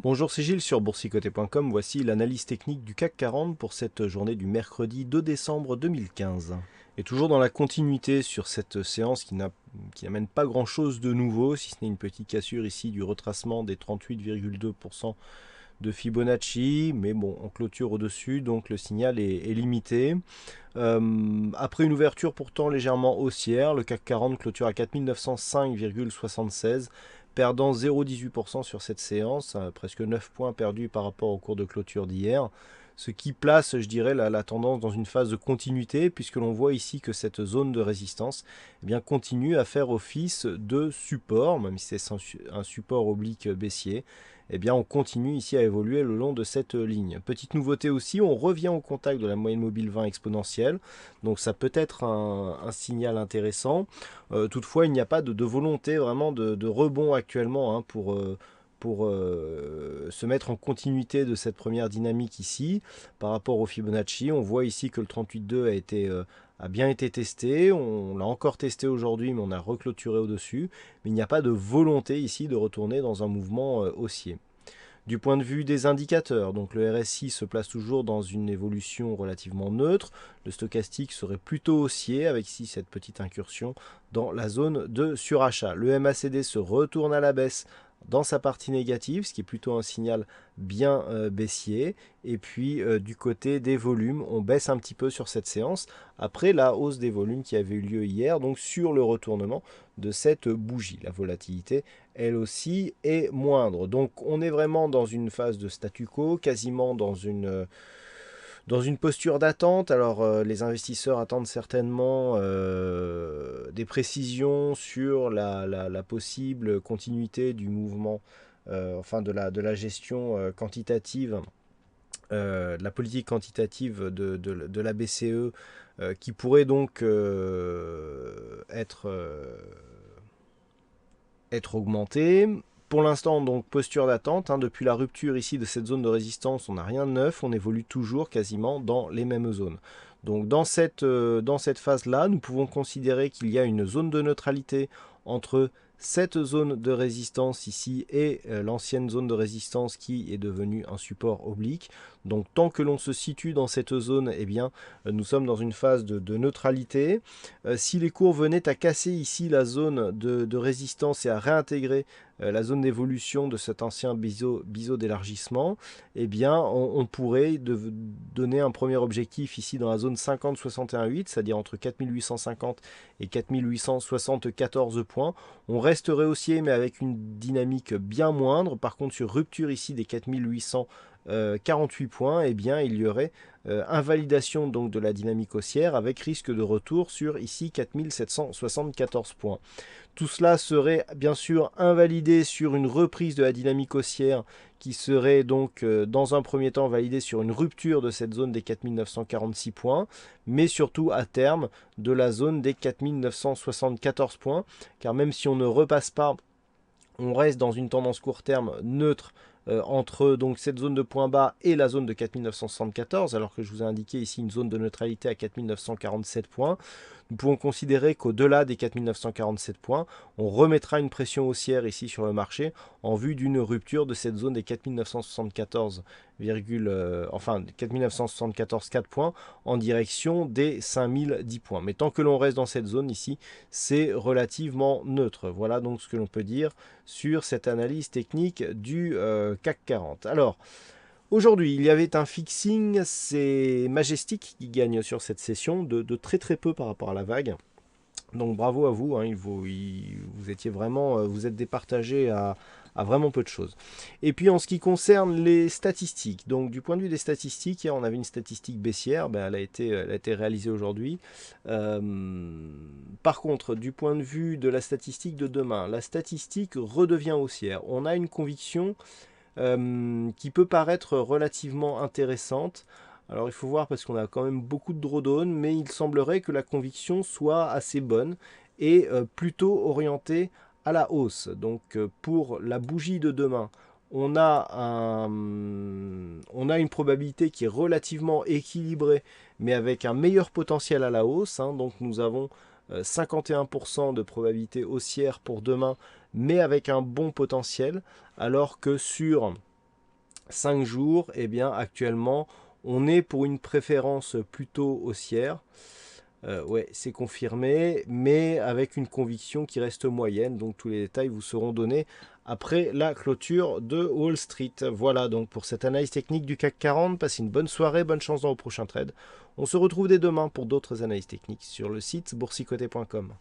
Bonjour, c'est Gilles sur boursicoté.com. Voici l'analyse technique du CAC 40 pour cette journée du mercredi 2 décembre 2015. Et toujours dans la continuité sur cette séance qui n'amène pas grand-chose de nouveau, si ce n'est une petite cassure ici du retracement des 38,2% de Fibonacci, mais bon, on clôture au-dessus, donc le signal est limité. Après une ouverture pourtant légèrement haussière, le CAC 40 clôture à 4905,76, perdant 0,18% sur cette séance, presque 9 points perdus par rapport au cours de clôture d'hier, ce qui place, je dirais, la tendance dans une phase de continuité, puisque l'on voit ici que cette zone de résistance continue à faire office de support, même si c'est un support oblique baissier. On continue ici à évoluer le long de cette ligne. Petite nouveauté aussi, on revient au contact de la moyenne mobile 20 exponentielle, donc ça peut être un signal intéressant. Toutefois, il n'y a pas de volonté vraiment de rebond actuellement pour se mettre en continuité de cette première dynamique ici par rapport au Fibonacci. On voit ici que le 38,2 a bien été testé, on l'a encore testé aujourd'hui, mais on a reclôturé au-dessus, mais il n'y a pas de volonté ici de retourner dans un mouvement haussier. Du point de vue des indicateurs, donc le RSI se place toujours dans une évolution relativement neutre, le stochastique serait plutôt haussier avec ici cette petite incursion dans la zone de surachat. Le MACD se retourne à la baisse dans sa partie négative, ce qui est plutôt un signal bien baissier. Et puis du côté des volumes, on baisse un petit peu sur cette séance après la hausse des volumes qui avait eu lieu hier, donc sur le retournement de cette bougie. La volatilité, elle aussi, est moindre. Donc on est vraiment dans une phase de statu quo, quasiment dans une posture d'attente. Alors les investisseurs attendent certainement des précisions sur la possible continuité du mouvement, enfin de la gestion quantitative, de la politique quantitative de la BCE, qui pourrait donc être augmentée. Pour l'instant, donc posture d'attente. Depuis la rupture ici de cette zone de résistance, on n'a rien de neuf. On évolue toujours quasiment dans les mêmes zones. Donc dans cette phase-là, nous pouvons considérer qu'il y a une zone de neutralité entre cette zone de résistance ici et l'ancienne zone de résistance qui est devenue un support oblique. Donc tant que l'on se situe dans cette zone, nous sommes dans une phase de neutralité. Si les cours venaient à casser ici la zone de résistance et à réintégrer la zone d'évolution de cet ancien biseau d'élargissement, on pourrait donner un premier objectif ici dans la zone 50-61,8, c'est-à-dire entre 4850 et 4874 points. On resterait haussier, mais avec une dynamique bien moindre. Par contre, sur rupture ici des 4848 points, il y aurait invalidation donc de la dynamique haussière avec risque de retour sur ici 4774 points. Tout cela serait bien sûr invalidé sur une reprise de la dynamique haussière qui serait donc dans un premier temps validée sur une rupture de cette zone des 4946 points, mais surtout à terme de la zone des 4974 points, car même si on ne repasse pas, on reste dans une tendance court terme neutre entre donc cette zone de point bas et la zone de 4974, alors que je vous ai indiqué ici une zone de neutralité à 4947 points. Nous pouvons considérer qu'au-delà des 4947 points, on remettra une pression haussière ici sur le marché en vue d'une rupture de cette zone des 4974, 4 points en direction des 5010 points. Mais tant que l'on reste dans cette zone ici, c'est relativement neutre. Voilà donc ce que l'on peut dire sur cette analyse technique du CAC 40. Alors, aujourd'hui, il y avait un fixing, c'est Majestic qui gagne sur cette session de très très peu par rapport à la vague. Donc bravo à vous, vous étiez vraiment, vous êtes départagé à vraiment peu de choses. Et puis en ce qui concerne les statistiques, donc du point de vue des statistiques, hier on avait une statistique baissière, elle a été réalisée aujourd'hui. Par contre, du point de vue de la statistique de demain, la statistique redevient haussière. On a une conviction qui peut paraître relativement intéressante. Alors il faut voir parce qu'on a quand même beaucoup de drawdown, mais il semblerait que la conviction soit assez bonne et plutôt orientée à la hausse. Donc pour la bougie de demain, on a une probabilité qui est relativement équilibrée, mais avec un meilleur potentiel à la hausse. Donc nous avons 51% de probabilité haussière pour demain, mais avec un bon potentiel, alors que sur 5 jours, eh bien actuellement, on est pour une préférence plutôt haussière. Ouais, c'est confirmé, mais avec une conviction qui reste moyenne. Donc tous les détails vous seront donnés après la clôture de Wall Street. Voilà donc pour cette analyse technique du CAC 40. Passez une bonne soirée, bonne chance dans vos prochains trades. On se retrouve dès demain pour d'autres analyses techniques sur le site boursicoté.com.